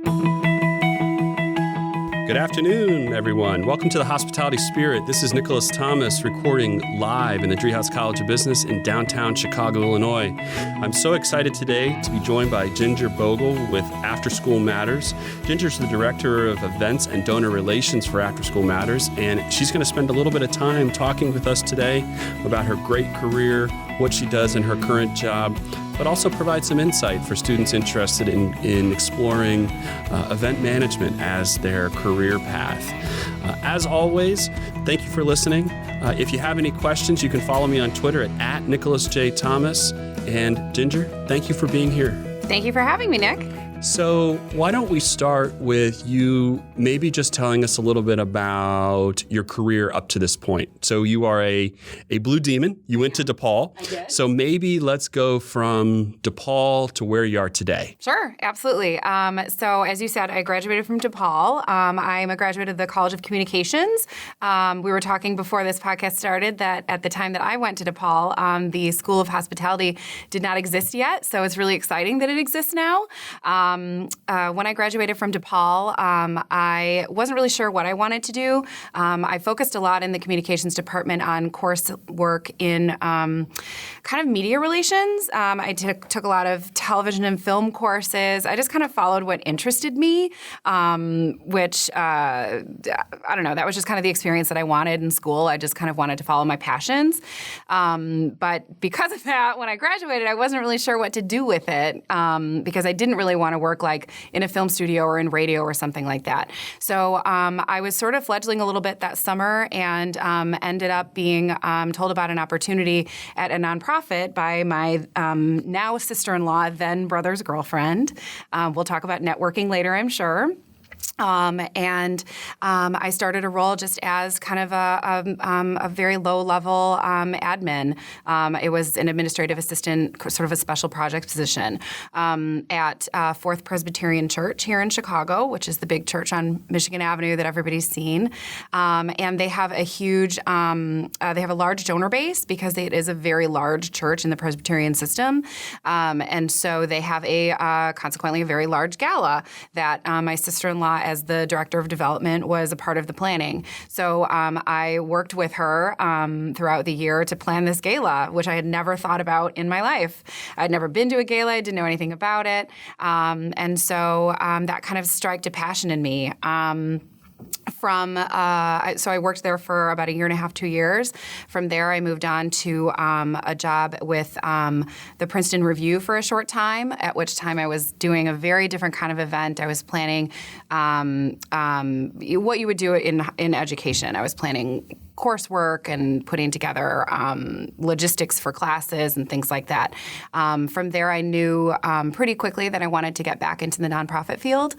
Good afternoon, everyone. Welcome to the Hospitality Spirit. This is Nicholas Thomas recording live in the Driehaus College of Business in downtown Chicago, Illinois. I'm so excited today to be joined by Ginger Bogle with After School Matters. Ginger's the Director of Events and Donor Relations for After School Matters, and she's going to spend a little bit of time talking with us today about her great career, what she does in her current job, but also provide some insight for students interested in exploring event management as their career path. As always, thank you for listening. If you have any questions, you can follow me on Twitter at Nicholas J. Thomas. And Ginger, thank you for being here. Thank you for having me, Nick. So why don't we start with you maybe just telling us a little bit about your career up to this point. So you are a Blue Demon. You went to DePaul. I did. So maybe let's go from DePaul to where you are today. Sure, absolutely. So as you said, I graduated from DePaul. I'm a graduate of the College of Communications. We were talking before this podcast started that at the time that I went to DePaul, the School of Hospitality did not exist yet. So it's really exciting that it exists now. When I graduated from DePaul, I wasn't really sure what I wanted to do. I focused a lot in the communications department on coursework in kind of media relations. I took a lot of television and film courses. I just kind of followed what interested me, which, I don't know, that was just kind of the experience that I wanted in school. I just kind of wanted to follow my passions. But because of that, when I graduated, I wasn't really sure what to do with it because I didn't really want to work like in a film studio or in radio or something like that. So I was sort of fledgling a little bit that summer and ended up being told about an opportunity at a nonprofit by my now sister-in-law, then brother's girlfriend. We'll talk about networking later, I'm sure. I started a role just as kind of a very low-level admin. It was an administrative assistant, sort of a special project position at Fourth Presbyterian Church here in Chicago, which is the big church on Michigan Avenue that everybody's seen. And they have a huge, they have a large donor base because it is a very large church in the Presbyterian system. And so they have consequently a very large gala that my sister-in-law, as the director of development, was a part of the planning. So I worked with her throughout the year to plan this gala, which I had never thought about in my life. I'd never been to a gala. I didn't know anything about it. And so that kind of struck a passion in me. So I worked there for about 1.5 years, 2 years. From there, I moved on to a job with the Princeton Review for a short time, at which time I was doing a very different kind of event. I was planning what you would do in education. I was planning coursework and putting together logistics for classes and things like that. From there, I knew pretty quickly that I wanted to get back into the nonprofit field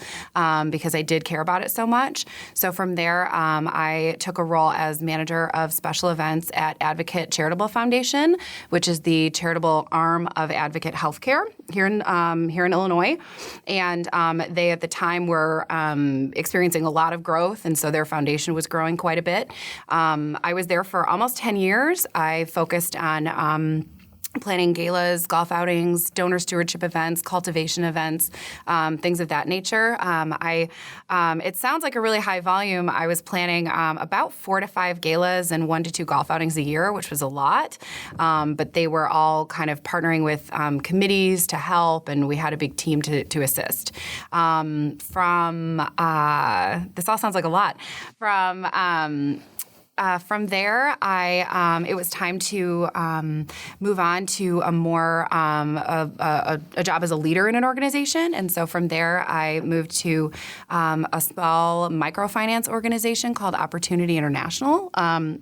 because I did care about it so much. So from there, I took a role as manager of special events at Advocate Charitable Foundation, which is the charitable arm of Advocate Healthcare here in Illinois. And they at the time were experiencing a lot of growth, and so their foundation was growing quite a bit. I was there for almost 10 years. I focused on planning galas, golf outings, donor stewardship events, cultivation events, things of that nature. It sounds like a really high volume. I was planning about 4 to 5 galas and 1 to 2 golf outings a year, which was a lot. But they were all kind of partnering with committees to help, and we had a big team to assist. This all sounds like a lot. From there, it was time to move on to a more a job as a leader in an organization, and so from there, I moved to a small microfinance organization called Opportunity International.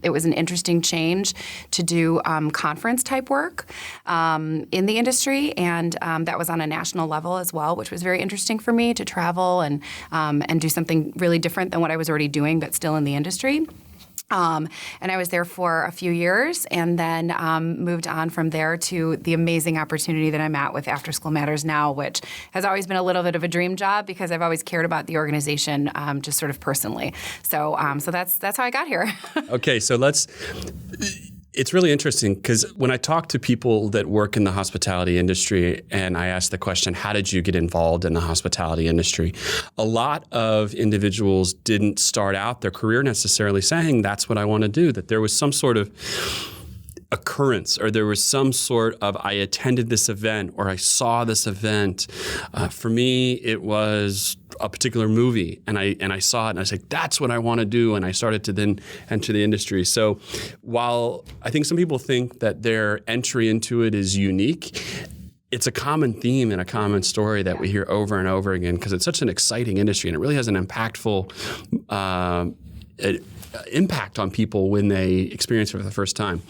It was an interesting change to do conference type work in the industry, and that was on a national level as well, which was very interesting for me to travel and do something really different than what I was already doing, but still in the industry. And I was there for a few years and then moved on from there to the amazing opportunity that I'm at with After School Matters now, which has always been a little bit of a dream job because I've always cared about the organization just sort of personally. So that's how I got here. Okay, so let's It's really interesting because when I talk to people that work in the hospitality industry and I ask the question, how did you get involved in the hospitality industry? A lot of individuals didn't start out their career necessarily saying that's what I want to do, that there was some sort of occurrence or there was some sort of I attended this event or I saw this event. For me, it was a particular movie and I saw it and I was like, that's what I want to do. And I started to then enter the industry. So while I think some people think that their entry into it is unique, it's a common theme and a common story that we hear over and over again because it's such an exciting industry and it really has an impactful impact on people when they experience it for the first time.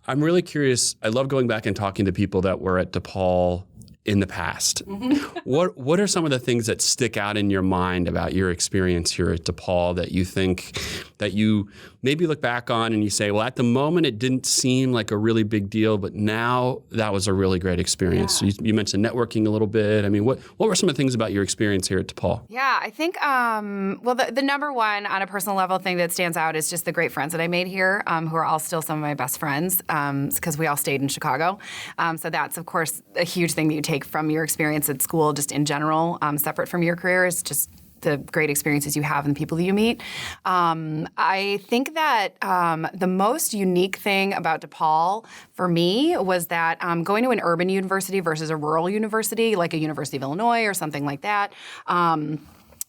I'm really curious. I love going back and talking to people that were at DePaul in the past. Mm-hmm. What are some of the things that stick out in your mind about your experience here at DePaul that you think that you maybe look back on and you say, well, at the moment it didn't seem like a really big deal, but now that was a really great experience. Yeah. So you mentioned networking a little bit. I mean, what were some of the things about your experience here at DePaul? Yeah, I think, well, the number one on a personal level thing that stands out is just the great friends that I made here, who are all still some of my best friends because we all stayed in Chicago. So that's, of course, a huge thing that you take from your experience at school just in general, separate from your career, is just the great experiences you have and the people that you meet. I think that the most unique thing about DePaul for me was that going to an urban university versus a rural university, like a University of Illinois or something like that,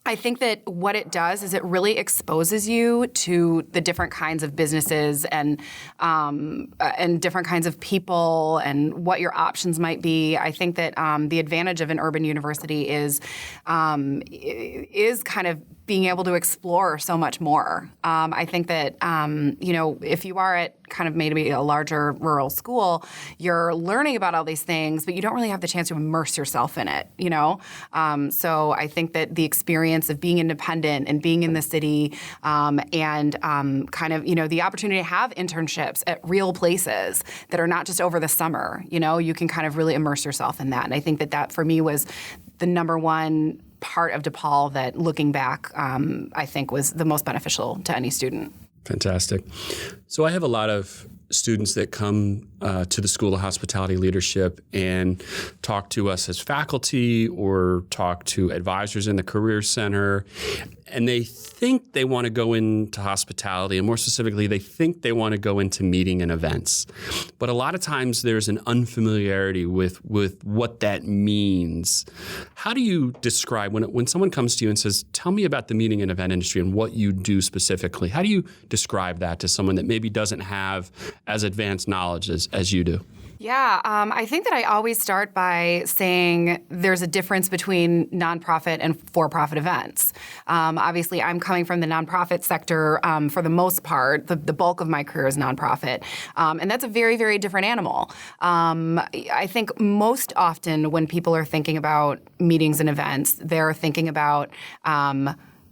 I think that what it does is it really exposes you to the different kinds of businesses and different kinds of people and what your options might be. I think that the advantage of an urban university is kind of being able to explore so much more. I think that, if you are at kind of maybe a larger rural school, you're learning about all these things, but you don't really have the chance to immerse yourself in it, So I think that the experience of being independent and being in the city and kind of, the opportunity to have internships at real places that are not just over the summer, you can kind of really immerse yourself in that. And I think that for me was the number one part of DePaul that, looking back, I think was the most beneficial to any student. Fantastic. So I have a lot of students that come to the School of Hospitality Leadership and talk to us as faculty or talk to advisors in the Career Center, and they think they want to go into hospitality, and more specifically, they think they want to go into meeting and events. But a lot of times there's an unfamiliarity with what that means. How do you describe, when someone comes to you and says, tell me about the meeting and event industry and what you do specifically, how do you describe that to someone that maybe doesn't have as advanced knowledge as you do? Yeah, I think that I always start by saying there's a difference between nonprofit and for-profit events. Obviously, I'm coming from the nonprofit sector for the most part. The bulk of my career is nonprofit. And that's a very, very different animal. I think most often when people are thinking about meetings and events, they're thinking about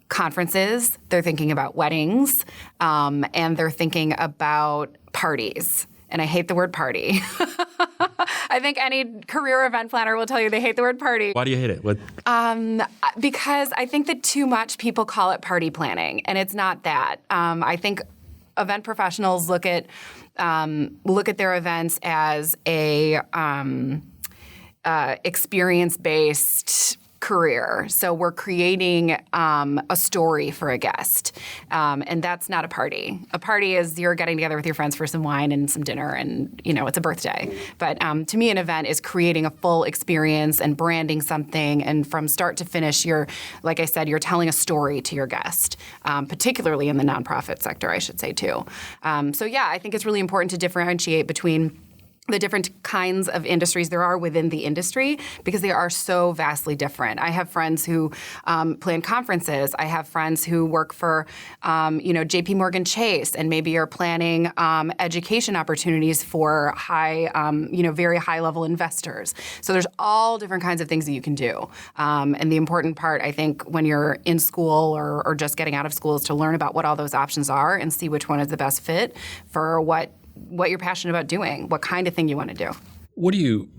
conferences, they're thinking about weddings, and they're thinking about parties. And I hate the word party. I think any career event planner will tell you they hate the word party. Why do you hate it? Because I think that too much people call it party planning, and it's not that. I think event professionals look at their events as a experience-based career. So we're creating a story for a guest. And that's not a party. A party is you're getting together with your friends for some wine and some dinner and, it's a birthday. But to me, an event is creating a full experience and branding something. And from start to finish, like I said, you're telling a story to your guest, particularly in the nonprofit sector, I should say, too. So yeah, I think it's really important to differentiate between the different kinds of industries there are within the industry because they are so vastly different. I have friends who plan conferences. I have friends who work for, J.P. Morgan Chase and maybe are planning education opportunities for very high-level investors. So there's all different kinds of things that you can do. And the important part, I think, when you're in school or just getting out of school is to learn about what all those options are and see which one is the best fit for what you're passionate about doing, what kind of thing you want to do. What do you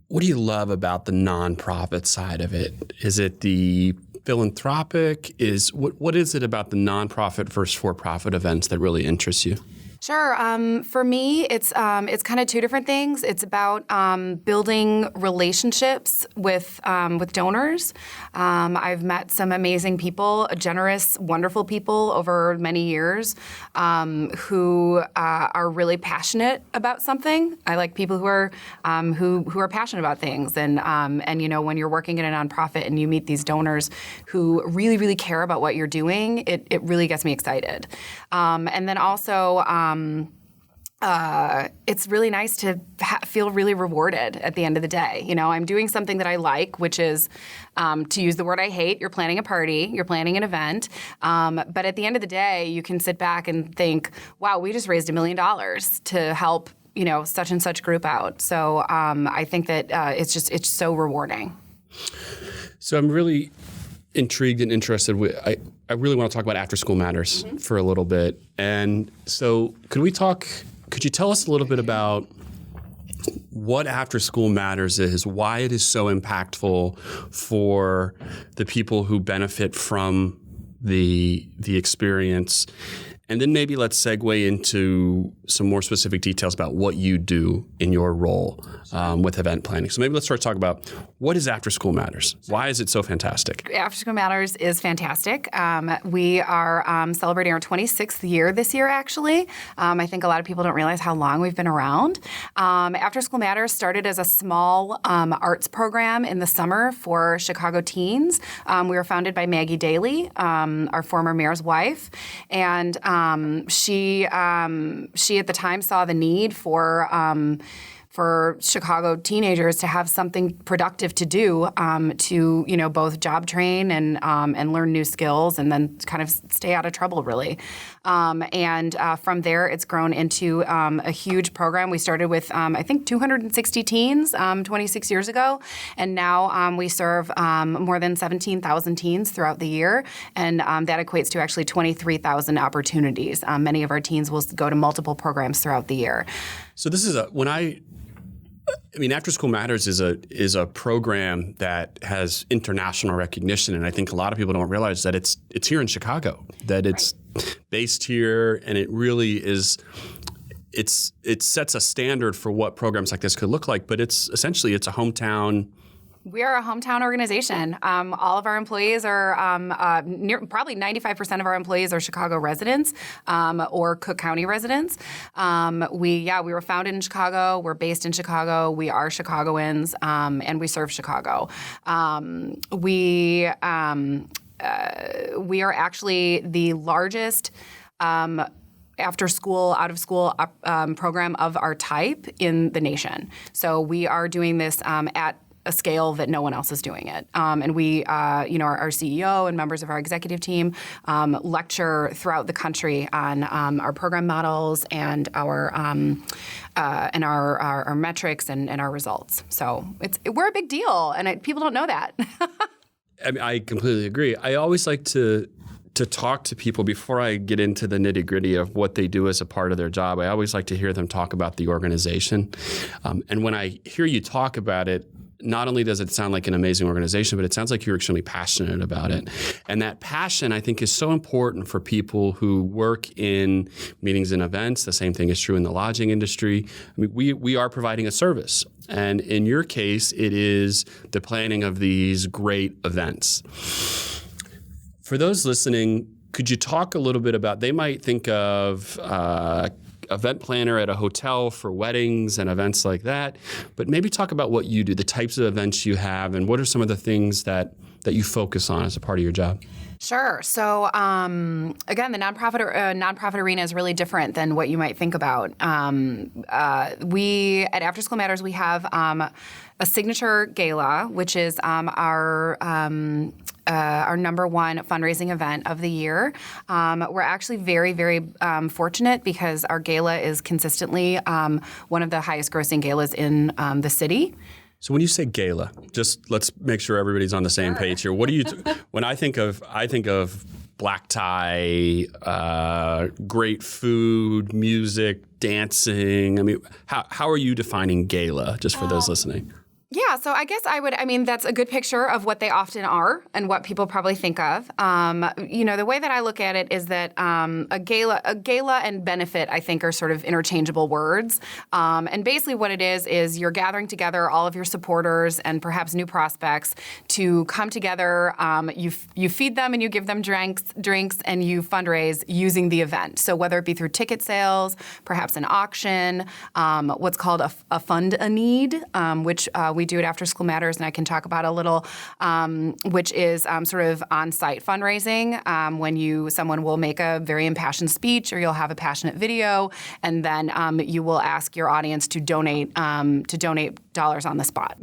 love about the nonprofit side of it? Is it the philanthropic? What is it about the nonprofit versus for-profit events that really interests you? Sure. For me, it's kind of two different things. It's about building relationships with donors. I've met some amazing people, generous, wonderful people over many years who are really passionate about something. I like people who are passionate about things, and when you're working in a nonprofit and you meet these donors who really, really care about what you're doing, it really gets me excited. And then also, it's really nice to feel really rewarded at the end of the day. I'm doing something that I like, which is, to use the word I hate, you're planning a party, you're planning an event. But at the end of the day, you can sit back and think, wow, we just raised $1 million to help, such and such group out. So I think that it's so rewarding. So I'm really intrigued and interested. I really want to talk about After School Matters for a little bit. And so could you tell us a little bit about what After School Matters is, why it is so impactful for the people who benefit from the experience? And then maybe let's segue into some more specific details about what you do in your role with event planning. So maybe let's start talking about what is After School Matters? Why is it so fantastic? After School Matters is fantastic. We are celebrating our 26th year this year, actually. I think a lot of people don't realize how long we've been around. After School Matters started as a small arts program in the summer for Chicago teens. We were founded by Maggie Daly, our former mayor's wife, and she at the time saw the need for Chicago teenagers to have something productive to do to both job train and learn new skills and then kind of stay out of trouble, really. And from there, it's grown into a huge program. We started with, I think, 260 teens 26 years ago. And now we serve more than 17,000 teens throughout the year. And that equates to actually 23,000 opportunities. Many of our teens will go to multiple programs throughout the year. So this is After School Matters is a program that has international recognition, and I think a lot of people don't realize that it's here in Chicago, that it's based here, and it really is. It sets a standard for what programs like this could look like, but it's a hometown. We are a hometown organization. All of our employees are probably 95% of our employees are Chicago residents or Cook County residents. We were founded in Chicago. We're based in Chicago. We are Chicagoans, and we serve Chicago. We are actually the largest after-school, out-of-school program of our type in the nation. So we are doing this at a scale that no one else is doing it. And we, our CEO and members of our executive team lecture throughout the country on our program models and our metrics and our results. So we're a big deal, and people don't know that. I completely agree. I always like to talk to people before I get into the nitty-gritty of what they do as a part of their job. I always like to hear them talk about the organization. And when I hear you talk about it, not only does it sound like an amazing organization, but it sounds like you're extremely passionate about it. And that passion, I think, is so important for people who work in meetings and events. The same thing is true in the lodging industry. We are providing a service. And in your case, it is the planning of these great events. For those listening, could you talk a little bit about, they might think of event planner at a hotel for weddings and events like that, but maybe talk about what you do, the types of events you have, and what are some of the things that you focus on as a part of your job? Sure. So again, the nonprofit arena is really different than what you might think about. We at After School Matters, we have a signature gala, which is our number one fundraising event of the year. We're actually very, very fortunate because our gala is consistently one of the highest grossing galas in the city. So when you say gala, just let's make sure everybody's on the same page here. What do you when I think of black tie, great food, music, dancing. How are you defining gala, just for those listening? Yeah, so I guess that's a good picture of what they often are and what people probably think of. The way that I look at it is that a gala and benefit, I think, are sort of interchangeable words. And basically what it is you're gathering together all of your supporters and perhaps new prospects to come together. You feed them and you give them drinks, and you fundraise using the event. So whether it be through ticket sales, perhaps an auction, what's called a fund a need, which we do at After School Matters, and I can talk about a little, which is sort of on-site fundraising when someone will make a very impassioned speech or you'll have a passionate video, and then you will ask your audience to donate dollars on the spot.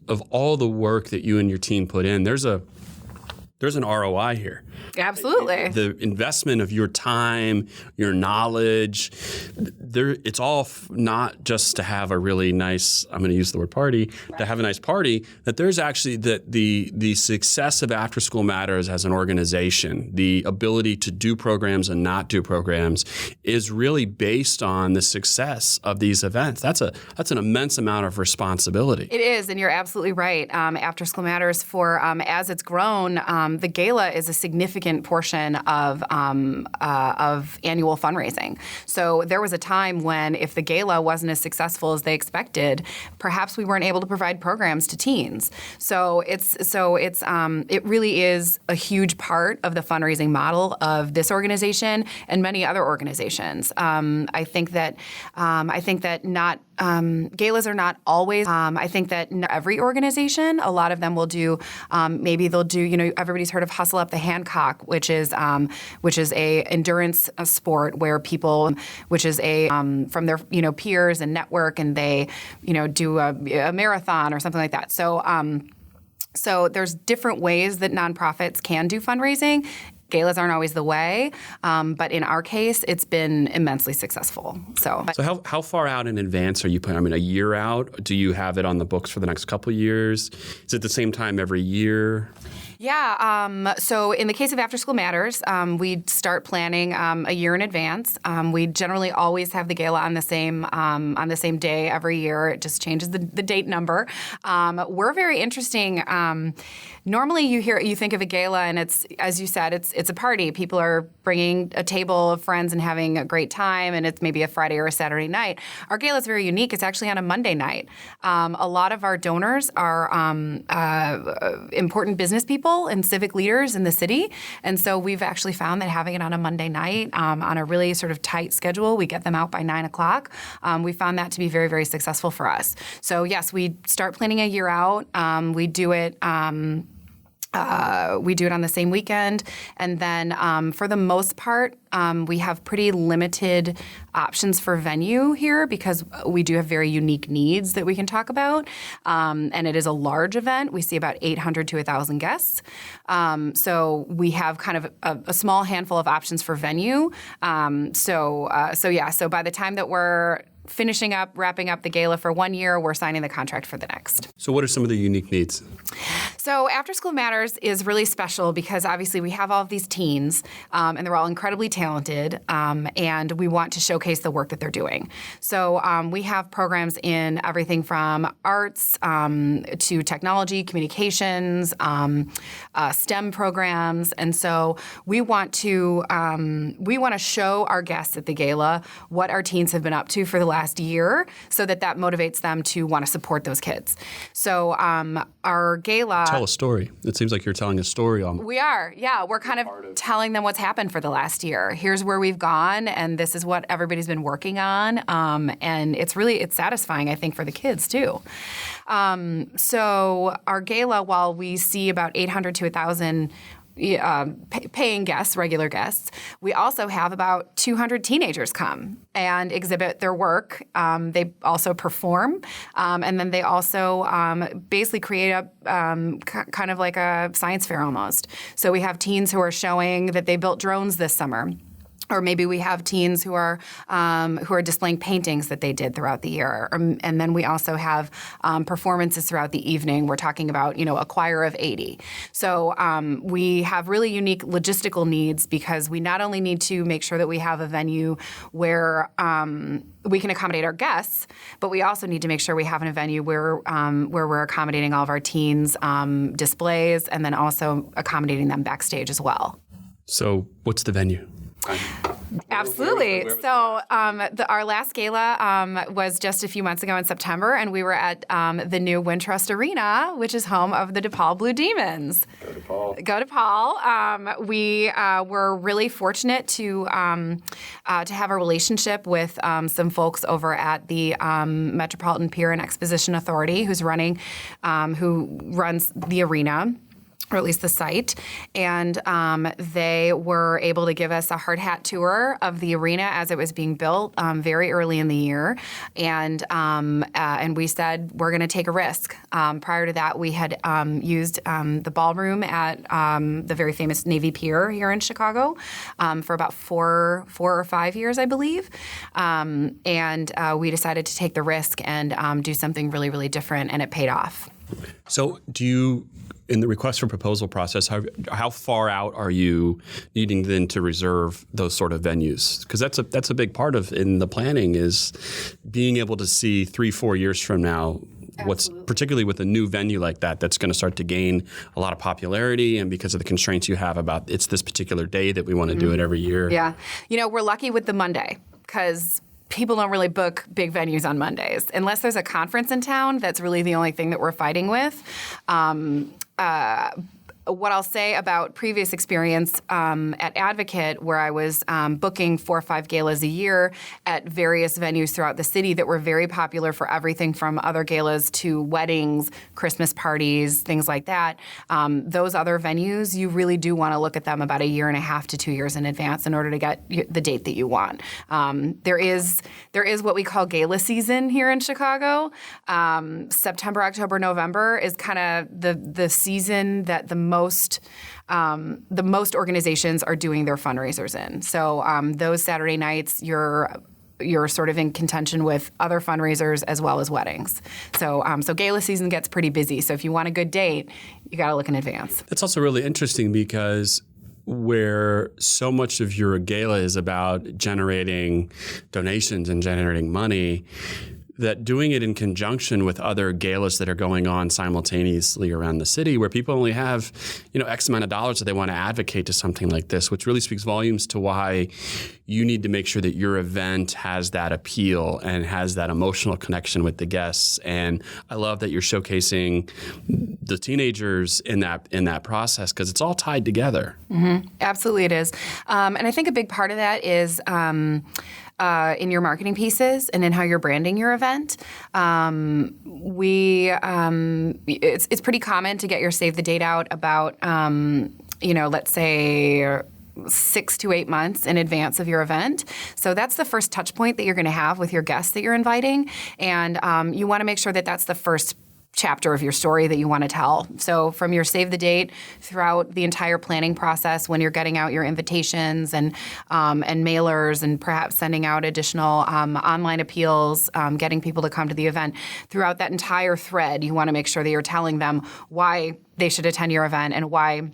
Of all the work that you and your team put in, there's an ROI here. Absolutely. The investment of your time, your knowledge, it's all not just to have a really nice, I'm going to use the word party, to have a nice party, that there's actually the success of After School Matters as an organization, the ability to do programs and not do programs is really based on the success of these events. That's an immense amount of responsibility. It is, and you're absolutely right. After School Matters, as it's grown, the gala is a significant portion of annual fundraising. So there was a time when if the gala wasn't as successful as they expected, perhaps we weren't able to provide programs to teens. So it really is a huge part of the fundraising model of this organization and many other organizations. I think that not galas are not always. I think that every organization, a lot of them will do. Maybe they'll do. Everybody's heard of Hustle Up the Hancock, which is a endurance sport where people, from their peers and network, and they do a marathon or something like that. So there's different ways that nonprofits can do fundraising. Galas aren't always the way, but in our case, it's been immensely successful. So how far out in advance are you planning? A year out? Do you have it on the books for the next couple of years? Is it the same time every year? Yeah. So in the case of After School Matters, we start planning a year in advance. We generally always have the gala on the same day every year. It just changes the date number. We're very interesting. Normally, you think of a gala, and it's, as you said, it's a party. People are bringing a table of friends and having a great time, and it's maybe a Friday or a Saturday night. Our gala is very unique. It's actually on a Monday night. A lot of our donors are important business people and civic leaders in the city, and so we've actually found that having it on a Monday night on a really sort of tight schedule, we get them out by 9 o'clock. We found that to be very, very successful for us. So yes, we start planning a year out. We do it. We do it on the same weekend, and then for the most part, we have pretty limited options for venue here because we do have very unique needs that we can talk about, and it is a large event. We see about 800 to 1,000 guests, so we have kind of a small handful of options for venue. So by the time that we're wrapping up the gala for 1 year, we're signing the contract for the next. So what are some of the unique needs? So After School Matters is really special because obviously we have all of these teens, and they're all incredibly talented, and we want to showcase the work that they're doing. So we have programs in everything from arts to technology, communications, STEM programs, and so we want to show our guests at the gala what our teens have been up to for the last year, so that motivates them to want to support those kids. So our gala. Tell a story. It seems like you're telling a story on. We are, yeah. We're kind of telling them what's happened for the last year. Here's where we've gone, and this is what everybody's been working on. And it's satisfying, I think, for the kids too. So our gala, while we see about 800 to 1,000 paying guests, regular guests, we also have about 200 teenagers come and exhibit their work. They also perform, and then they also basically create a kind of like a science fair almost. So we have teens who are showing that they built drones this summer. Or maybe we have teens who are displaying paintings that they did throughout the year, and then we also have performances throughout the evening. We're talking about a choir of 80. So we have really unique logistical needs because we not only need to make sure that we have a venue where we can accommodate our guests, but we also need to make sure we have a venue where we're accommodating all of our teens' displays, and then also accommodating them backstage as well. So what's the venue? Absolutely. So our last gala was just a few months ago in September, and we were at the new Wintrust Arena, which is home of the DePaul Blue Demons. Go DePaul. Go DePaul. We were really fortunate to have a relationship with some folks over at the Metropolitan Pier and Exposition Authority, who runs the arena, or at least the site, and they were able to give us a hard hat tour of the arena as it was being built very early in the year, and we said we're going to take a risk. Prior to that, we had used the ballroom at the very famous Navy Pier here in Chicago for about four or 5 years, I believe, and we decided to take the risk and do something really, really different, and it paid off. So do you, in the request for proposal process, how far out are you needing then to reserve those sort of venues? Because that's a big part of in the planning is being able to see 3-4 years from now what's particularly with a new venue like that's going to start to gain a lot of popularity, and because of the constraints you have about it's this particular day that we want to do it every year. Yeah. We're lucky with the Monday because people don't really book big venues on Mondays. Unless there's a conference in town, that's really the only thing that we're fighting with. What I'll say about previous experience at Advocate, where I was booking 4 or 5 galas a year at various venues throughout the city that were very popular for everything from other galas to weddings, Christmas parties, things like that. Those other venues, you really do want to look at them about 1.5 to 2 years in advance in order to get the date that you want. There is what we call gala season here in Chicago. September, October, November is kind of the season that the most organizations are doing their fundraisers in. So those Saturday nights, you're sort of in contention with other fundraisers as well as weddings. So gala season gets pretty busy. So if you want a good date, you got to look in advance. That's also really interesting because where so much of your gala is about generating donations and generating money, that doing it in conjunction with other galas that are going on simultaneously around the city where people only have, X amount of dollars that they want to advocate to something like this, which really speaks volumes to why you need to make sure that your event has that appeal and has that emotional connection with the guests. And I love that you're showcasing the teenagers in that process because it's all tied together. Mm-hmm. Absolutely it is. And I think a big part of that is in your marketing pieces and in how you're branding your event. It's pretty common to get your save the date out about, let's say 6 to 8 months in advance of your event. So that's the first touch point that you're going to have with your guests that you're inviting. And you want to make sure that that's the first chapter of your story that you want to tell. So from your save the date throughout the entire planning process, when you're getting out your invitations and mailers and perhaps sending out additional online appeals, getting people to come to the event, throughout that entire thread, you want to make sure that you're telling them why they should attend your event and why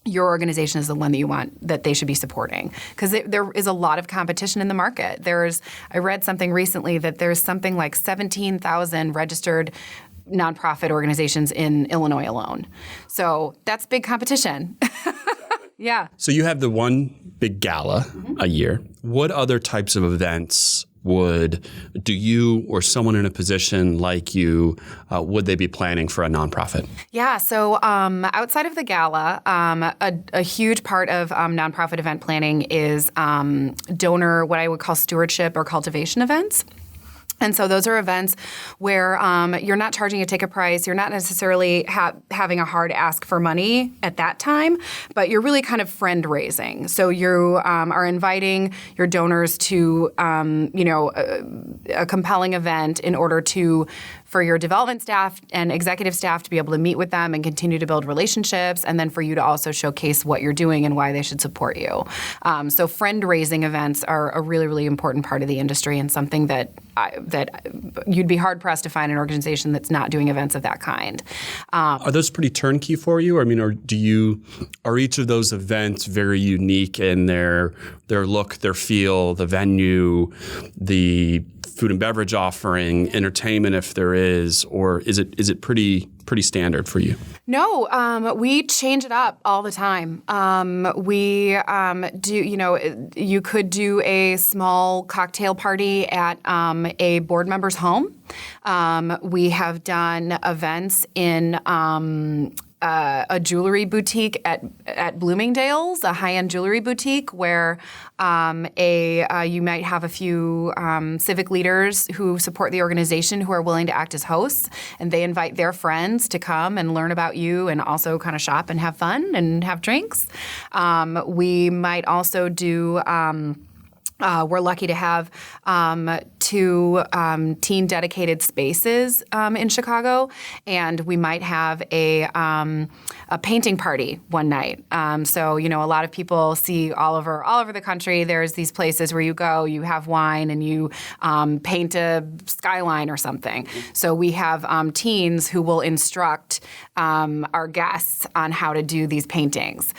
your organization is the one that you want that they should be supporting. Because there is a lot of competition in the market. I read something recently that there's something like 17,000 registered nonprofit organizations in Illinois alone. So that's big competition. Yeah. So you have the one big gala a year. What other types of events do you or someone in a position like you, would they be planning for a nonprofit? Yeah, so outside of the gala, a huge part of nonprofit event planning is donor, what I would call stewardship or cultivation events. And so those are events where you're not charging a ticket price. You're not necessarily having a hard ask for money at that time, but you're really kind of friend raising. So you are inviting your donors to, a compelling event in order to for your development staff and executive staff to be able to meet with them and continue to build relationships, and then for you to also showcase what you're doing and why they should support you. So friend-raising events are a really, really important part of the industry, and something that you'd be hard-pressed to find an organization that's not doing events of that kind. Are those pretty turnkey for you? I mean, are each of those events very unique in their look, their feel, the venue, the food and beverage offering, entertainment if there is, or is it pretty standard for you? No, we change it up all the time. We do, you could do a small cocktail party at a board member's home. We have done events in a jewelry boutique at Bloomingdale's, a high-end jewelry boutique where you might have a few civic leaders who support the organization who are willing to act as hosts, and they invite their friends to come and learn about you and also kind of shop and have fun and have drinks. We might also do we're lucky to have 2 teen-dedicated spaces in Chicago, and we might have a painting party one night. So, a lot of people see all over the country, there's these places where you go, you have wine, and you paint a skyline or something. So we have teens who will instruct our guests on how to do these paintings.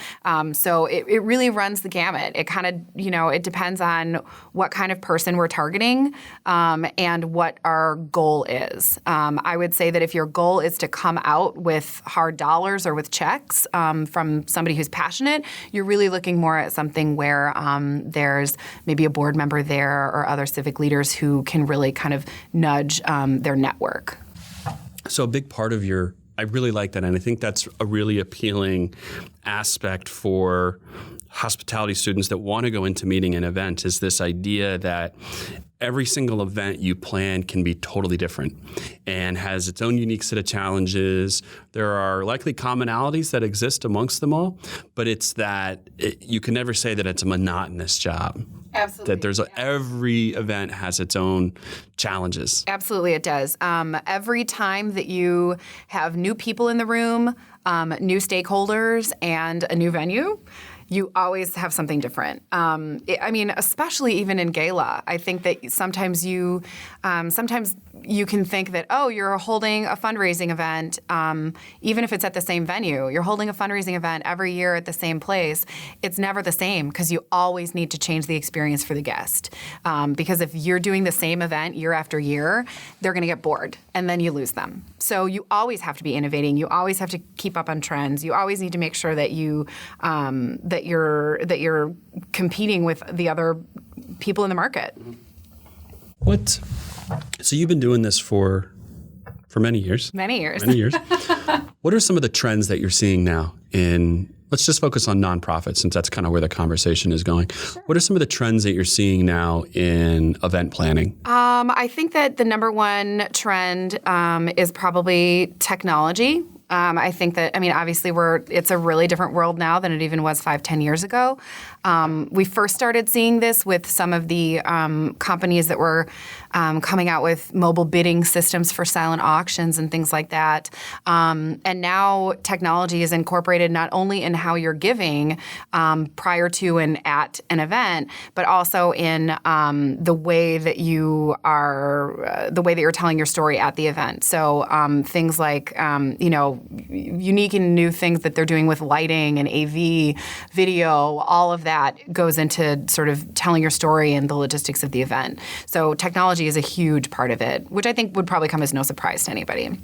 So it really runs the gamut. It kind of, it depends on what kind of person we're targeting and what our goal is. I would say that if your goal is to come out with hard dollars or with checks from somebody who's passionate, you're really looking more at something where there's maybe a board member there or other civic leaders who can really kind of nudge their network. So a big part of I really like that, and I think that's a really appealing aspect for hospitality students that want to go into meeting an event, is this idea that every single event you plan can be totally different and has its own unique set of challenges. There are likely commonalities that exist amongst them all, but it's that you can never say that it's a monotonous job. Absolutely. That every event has its own challenges. Absolutely, it does. Every time that you have new people in the room, new stakeholders, and a new venue, you always have something different. Especially even in gala, I think that sometimes you can think that, you're holding a fundraising event, even if it's at the same venue. You're holding a fundraising event every year at the same place. It's never the same because you always need to change the experience for the guest. Because if you're doing the same event year after year, they're going to get bored, and then you lose them. So you always have to be innovating. You always have to keep up on trends. You always need to make sure that that you're competing with the other people in the market. So you've been doing this for many years. Many years. What are some of the trends that you're seeing now let's just focus on nonprofits since that's kind of where the conversation is going. Sure. What are some of the trends that you're seeing now in event planning? I think that the number one trend is probably technology. I think that, obviously it's a really different world now than it even was 5-10 years ago. We first started seeing this with some of the companies that were coming out with mobile bidding systems for silent auctions and things like that. And now technology is incorporated not only in how you're giving prior to and at an event, but also in the way that you're telling your story at the event. So things like, unique and new things that they're doing with lighting and AV, video, all of that goes into sort of telling your story and the logistics of the event. So technology is a huge part of it, which I think would probably come as no surprise to anybody.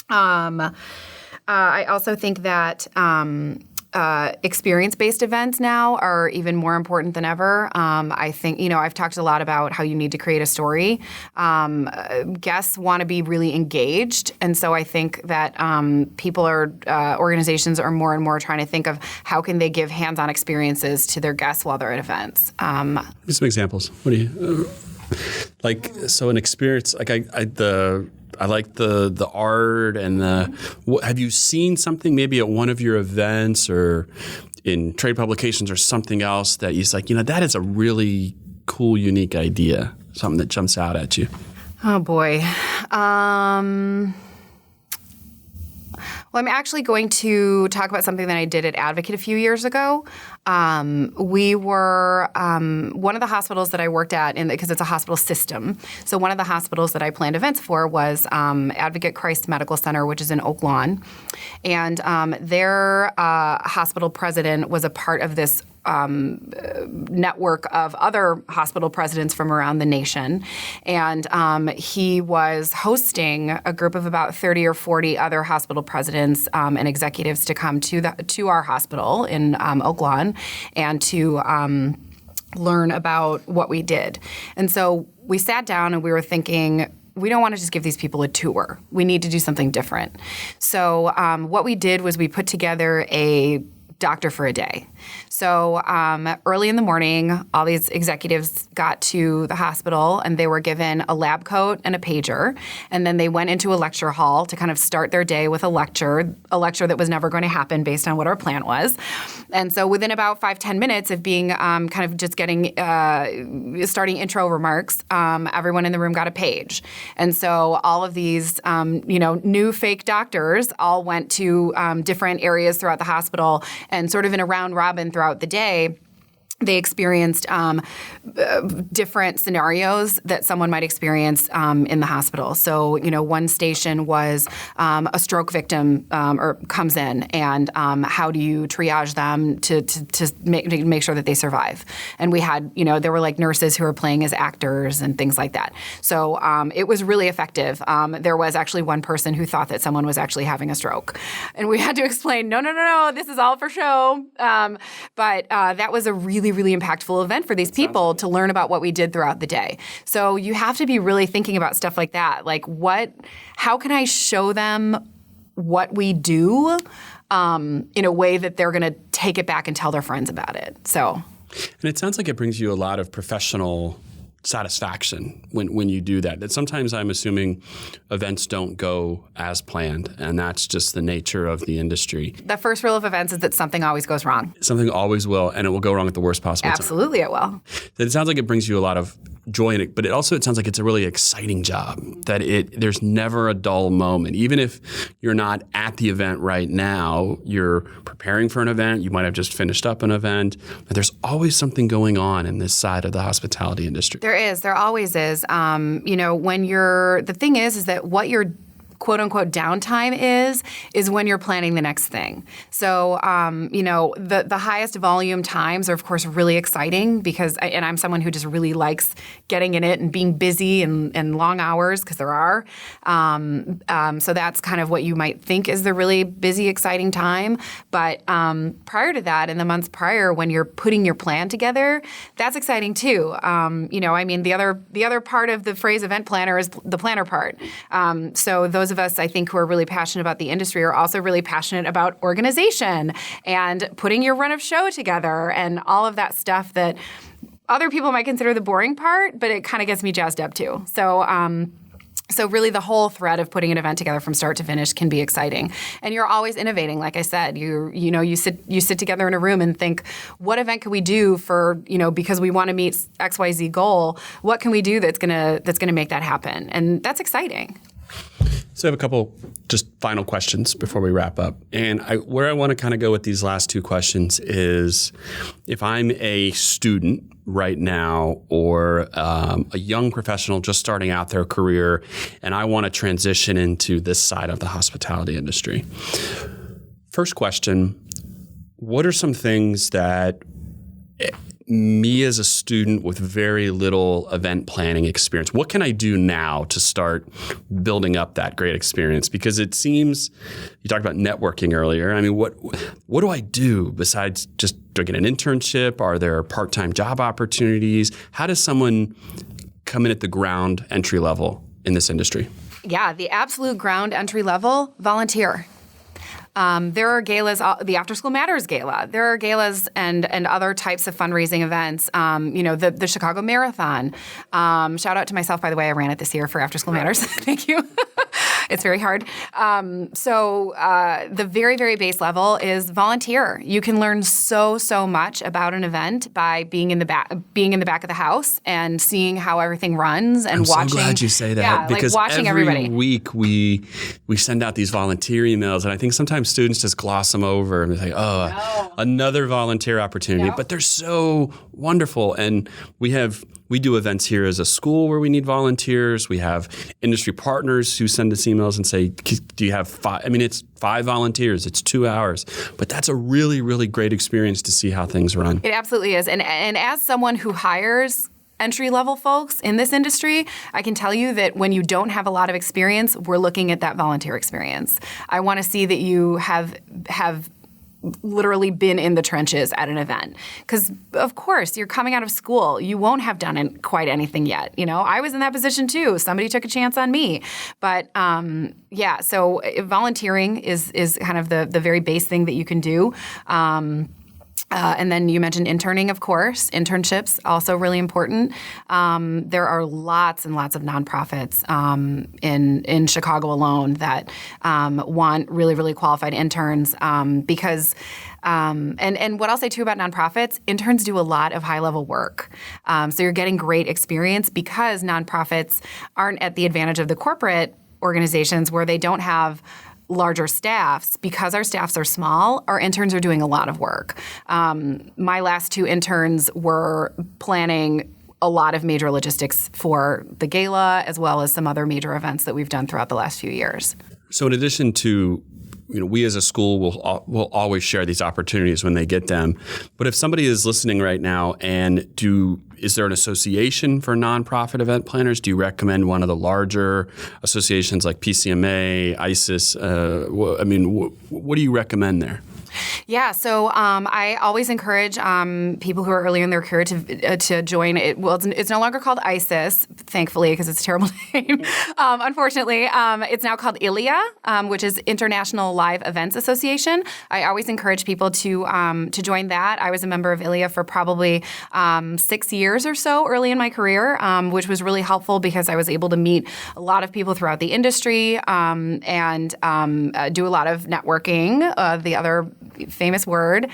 I also think that experience-based events now are even more important than ever. I think, I've talked a lot about how you need to create a story. Guests want to be really engaged. And so I think that organizations are more and more trying to think of how can they give hands-on experiences to their guests while they're at events. Give me some examples. What do you... so an experience, I like the art and have you seen something maybe at one of your events or in trade publications or something else that you're like, that is a really cool, unique idea, something that jumps out at you? Oh, boy. Well, I'm actually going to talk about something that I did at Advocate a few years ago. We were one of the hospitals that I worked at, because it's a hospital system. So one of the hospitals that I planned events for was Advocate Christ Medical Center, which is in Oak Lawn. And their hospital president was a part of this network of other hospital presidents from around the nation. And he was hosting a group of about 30 or 40 other hospital presidents and executives to come to our hospital in Oak Lawn and to learn about what we did. And so we sat down and we were thinking, we don't want to just give these people a tour. We need to do something different. So what we did was we put together a doctor for a day. So early in the morning, all these executives got to the hospital and they were given a lab coat and a pager. And then they went into a lecture hall to kind of start their day with a lecture that was never going to happen based on what our plan was. And so within about 5-10 minutes of being kind of just getting starting intro remarks, everyone in the room got a page. And so all of these new fake doctors all went to different areas throughout the hospital, and sort of in a round robin throughout the day, they experienced different scenarios that someone might experience in the hospital. So, one station was a stroke victim or comes in, and how do you triage them to make sure that they survive? And we had, there were like nurses who were playing as actors and things like that. So it was really effective. There was actually one person who thought that someone was actually having a stroke, and we had to explain, no, this is all for show. But that was a really impactful event for these people to learn about what we did throughout the day. So you have to be really thinking about stuff like that. Like how can I show them what we do in a way that they're going to take it back and tell their friends about it? So, and it sounds like it brings you a lot of professional satisfaction when you do that. That sometimes I'm assuming events don't go as planned, and that's just the nature of the industry. The first rule of events is that something always goes wrong. Something always will, and it will go wrong at the worst possible time. Absolutely it will. It sounds like it brings you a lot of joy in it, but it sounds like it's a really exciting job, that there's never a dull moment. Even if you're not at the event right now, you're preparing for an event, you might have just finished up an event, but there's always something going on in this side of the hospitality industry. There always is. The thing is that what you're quote unquote downtime is when you're planning the next thing. So, the highest volume times are of course really exciting because I'm someone who just really likes getting in it and being busy and long hours, because there are. So that's kind of what you might think is the really busy, exciting time. But prior to that, in the months prior, when you're putting your plan together, that's exciting too. The other part of the phrase event planner is the planner part. So those of us, I think, who are really passionate about the industry are also really passionate about organization and putting your run of show together and all of that stuff that other people might consider the boring part, but it kind of gets me jazzed up too. So really the whole thread of putting an event together from start to finish can be exciting. And you're always innovating. Like I said, you sit together in a room and think, what event can we do for, because we want to meet XYZ goal, what can we do that's gonna make that happen? And that's exciting. So I have a couple just final questions before we wrap up. And where I want to kind of go with these last two questions is, if I'm a student right now or a young professional just starting out their career and I want to transition into this side of the hospitality industry. First question, what are some things that me as a student with very little event planning experience, what can I do now to start building up that great experience? Because it seems, you talked about networking earlier. I mean, what do I do besides just doing an internship? Are there part-time job opportunities? How does someone come in at the ground entry level in this industry? Yeah, the absolute ground entry level, volunteer. There are galas, the After School Matters Gala. There are galas and other types of fundraising events. The Chicago Marathon. Shout out to myself, by the way. I ran it this year for After School Matters. Thank you. It's very hard. So the very, very base level is volunteer. You can learn so much about an event by being in the back of the house and seeing how everything runs and watching. I'm so glad you say that, yeah, because like watching every everybody. week we send out these volunteer emails, and I think sometimes students just gloss them over and say, another volunteer opportunity. Yep. But they're so wonderful. And we do events here as a school where we need volunteers. We have industry partners who send us emails and say, do you have 5? I mean, it's 5 volunteers. It's 2 hours. But that's a really, really great experience to see how things run. It absolutely is. And as someone who hires entry-level folks in this industry, I can tell you that when you don't have a lot of experience, we're looking at that volunteer experience. I want to see that you have literally been in the trenches at an event. Because, of course, you're coming out of school. You won't have done quite anything yet. You know, I was in that position too. Somebody took a chance on me. But, so volunteering is kind of the very base thing that you can do. And then you mentioned interning, of course. Internships, also really important. There are lots and lots of nonprofits in Chicago alone that want really, really qualified interns because and what I'll say too about nonprofits, interns do a lot of high-level work. So you're getting great experience because nonprofits aren't at the advantage of the corporate organizations where they don't have larger staffs. Because our staffs are small, our interns are doing a lot of work. My last 2 interns were planning a lot of major logistics for the gala as well as some other major events that we've done throughout the last few years. So in addition to, we as a school will always share these opportunities when they get them. But if somebody is listening right now is there an association for nonprofit event planners? Do you recommend one of the larger associations like PCMA, ISIS? What do you recommend there? Yeah, so I always encourage people who are earlier in their career to join it. Well, it's no longer called ISIS, thankfully, because it's a terrible name. Unfortunately, it's now called ILIA, which is International Live Events Association. I always encourage people to join that. I was a member of ILIA for probably 6 years or so early in my career, which was really helpful because I was able to meet a lot of people throughout the industry and do a lot of networking, the other famous word,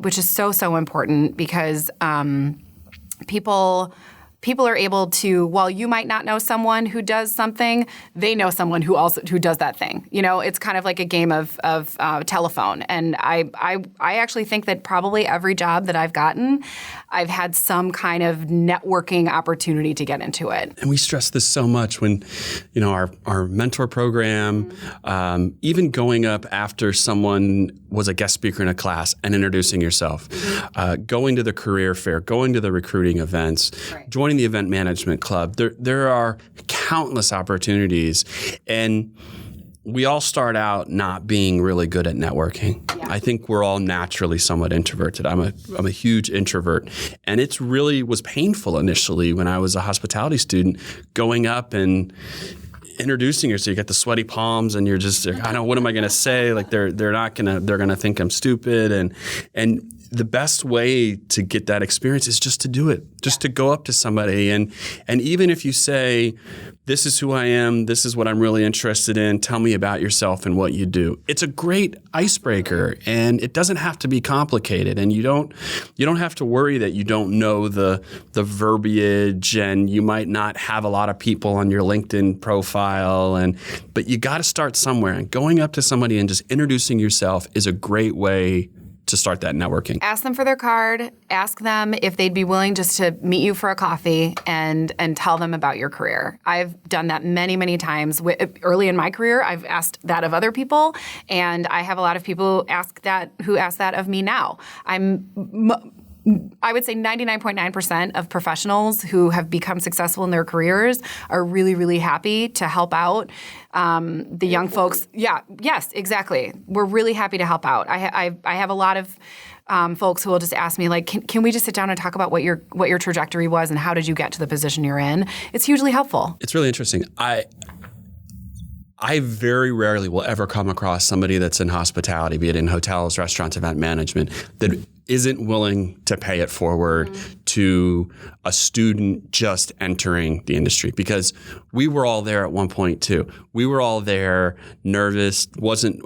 which is so important because people are able to, while you might not know someone who does something, they know someone who does that thing. It's kind of like a game of telephone. And I actually think that probably every job that I've gotten, I've had some kind of networking opportunity to get into it. And we stress this so much when, our mentor program, even going up after someone was a guest speaker in a class and introducing yourself, going to the career fair, going to the recruiting events, right, joining the event management club. There are countless opportunities, and we all start out not being really good at networking. Yeah. I think we're all naturally somewhat introverted. I'm a huge introvert, and it really was painful initially when I was a hospitality student going up and introducing yourself. You got the sweaty palms, and you're just, I don't know, what am I going to say? Like they're going to think I'm stupid, and the best way to get that experience is just to do it, just to go up to somebody. And even if you say, this is who I am, this is what I'm really interested in, tell me about yourself and what you do. It's a great icebreaker, and it doesn't have to be complicated. And you don't have to worry that you don't know the verbiage, and you might not have a lot of people on your LinkedIn profile. But you got to start somewhere. And going up to somebody and just introducing yourself is a great way to start that networking. Ask them for their card. Ask them if they'd be willing just to meet you for a coffee and tell them about your career. I've done that many, many times. Early in my career, I've asked that of other people, and I have a lot of people who ask that of me now. I would say 99.9% of professionals who have become successful in their careers are really, really happy to help out the young folks. Yeah, yes, exactly. We're really happy to help out. I have a lot of folks who will just ask me, like, can we just sit down and talk about what your trajectory was and how did you get to the position you're in? It's hugely helpful. It's really interesting. I very rarely will ever come across somebody that's in hospitality, be it in hotels, restaurants, event management, that isn't willing to pay it forward to a student just entering the industry, because we were all there at one point too. We were all there, nervous,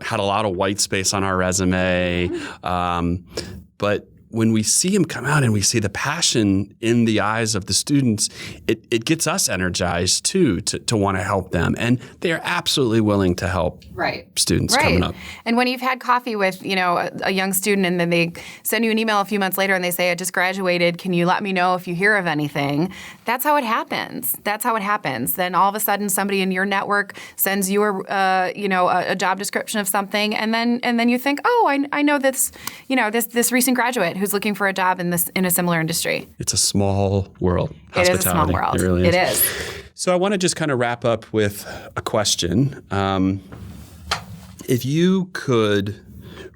had a lot of white space on our resume, but when we see them come out and we see the passion in the eyes of the students, it gets us energized too to want to help them. And they are absolutely willing to help students coming up. And when you've had coffee with, a young student and then they send you an email a few months later and they say, I just graduated, can you let me know if you hear of anything? That's how it happens. Then all of a sudden somebody in your network sends you a job description of something, and then you think, oh, I know this, this recent graduate who's looking for a job in a similar industry. It's a small world. It is a small world. It really is. It is. So I want to just kind of wrap up with a question. If you could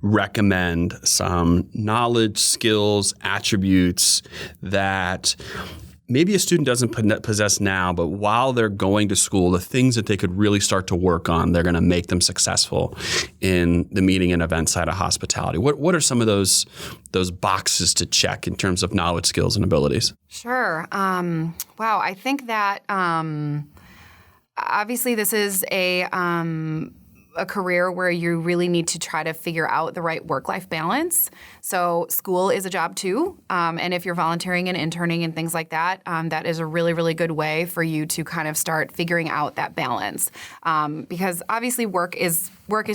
recommend some knowledge, skills, attributes that maybe a student doesn't possess now, but while they're going to school, the things that they could really start to work on, they're going to make them successful in the meeting and event side of hospitality. What are some of those boxes to check in terms of knowledge, skills, and abilities? Sure. Wow. I think that obviously this is a career where you really need to try to figure out the right work-life balance. So school is a job too. And if you're volunteering and interning and things like that, that is a really, really good way for you to kind of start figuring out that balance. Because obviously work is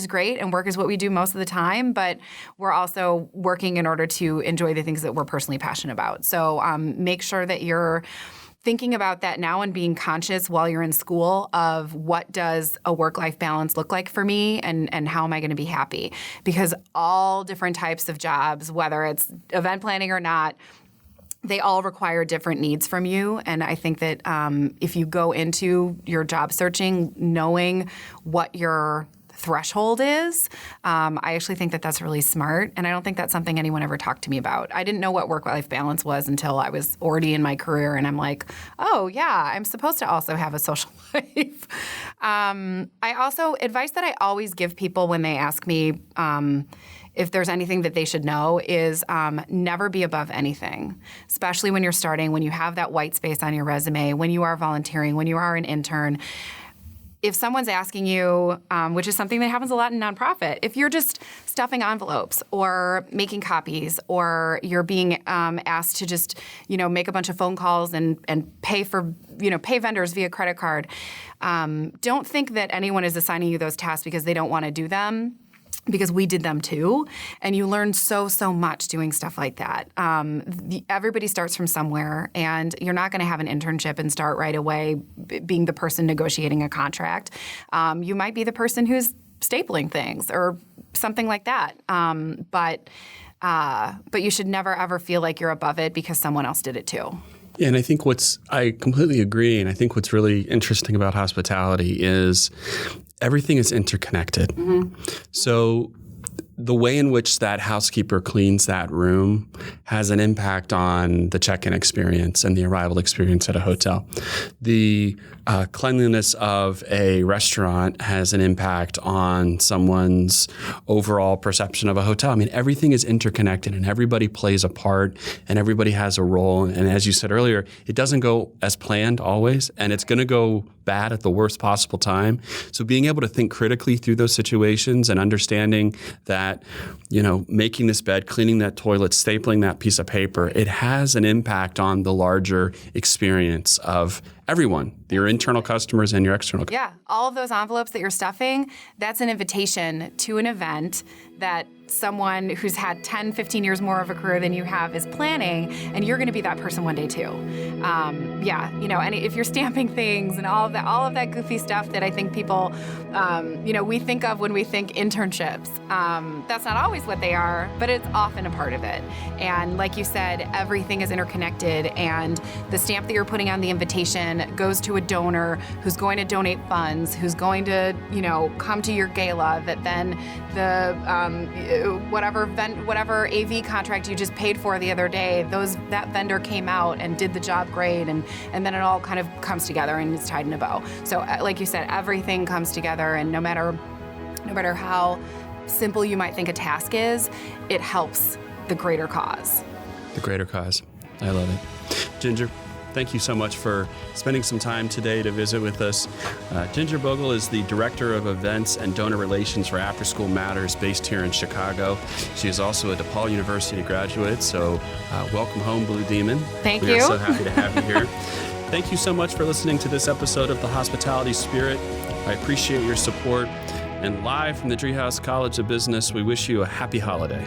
great and work is what we do most of the time, but we're also working in order to enjoy the things that we're personally passionate about. So make sure that you're thinking about that now and being conscious while you're in school of what does a work-life balance look like for me and how am I going to be happy? Because all different types of jobs, whether it's event planning or not, they all require different needs from you. And I think that if you go into your job searching knowing what your threshold is, I actually think that that's really smart. And I don't think that's something anyone ever talked to me about. I didn't know what work-life balance was until I was already in my career. And I'm like, oh, yeah, I'm supposed to also have a social life. Advice that I always give people when they ask me if there's anything that they should know is never be above anything, especially when you're starting, when you have that white space on your resume, when you are volunteering, when you are an intern. If someone's asking you, which is something that happens a lot in nonprofit, if you're just stuffing envelopes or making copies, or you're being asked to just, make a bunch of phone calls and pay vendors via credit card, don't think that anyone is assigning you those tasks because they don't want to do them. Because we did them too, and you learn so much doing stuff like that. Everybody starts from somewhere, and you're not going to have an internship and start right away being the person negotiating a contract. You might be the person who's stapling things or something like that. But you should never ever feel like you're above it because someone else did it too. Yeah, and I think I completely agree, and I think what's really interesting about hospitality is everything is interconnected. Mm-hmm. So the way in which that housekeeper cleans that room has an impact on the check-in experience and the arrival experience at a hotel. The cleanliness of a restaurant has an impact on someone's overall perception of a hotel. I mean, everything is interconnected and everybody plays a part and everybody has a role. And as you said earlier, it doesn't go as planned always, and it's going to go bad at the worst possible time. So being able to think critically through those situations and understanding that, making this bed, cleaning that toilet, stapling that piece of paper, it has an impact on the larger experience of everyone, your internal customers and your external customers. Yeah, all of those envelopes that you're stuffing, that's an invitation to an event that someone who's had 10, 15 years more of a career than you have is planning, and you're going to be that person one day too. And if you're stamping things and all of that goofy stuff that I think people, we think of when we think internships. That's not always what they are, but it's often a part of it. And like you said, everything is interconnected, and the stamp that you're putting on the invitation goes to a donor who's going to donate funds, who's going to, come to your gala, that then the whatever AV contract you just paid for the other day, that vendor came out and did the job great, and then it all kind of comes together and is tied in a bow. So like you said, everything comes together, and no matter how simple you might think a task is, it helps the greater cause. The greater cause. I love it. Ginger, thank you so much for spending some time today to visit with us. Ginger Bogle is the Director of Events and Donor Relations for After School Matters based here in Chicago. She is also a DePaul University graduate, so welcome home, Blue Demon. Thank We you. are so happy to have you here. Thank you so much for listening to this episode of The Hospitality Spirit. I appreciate your support. And live from the Driehaus College of Business, we wish you a happy holiday.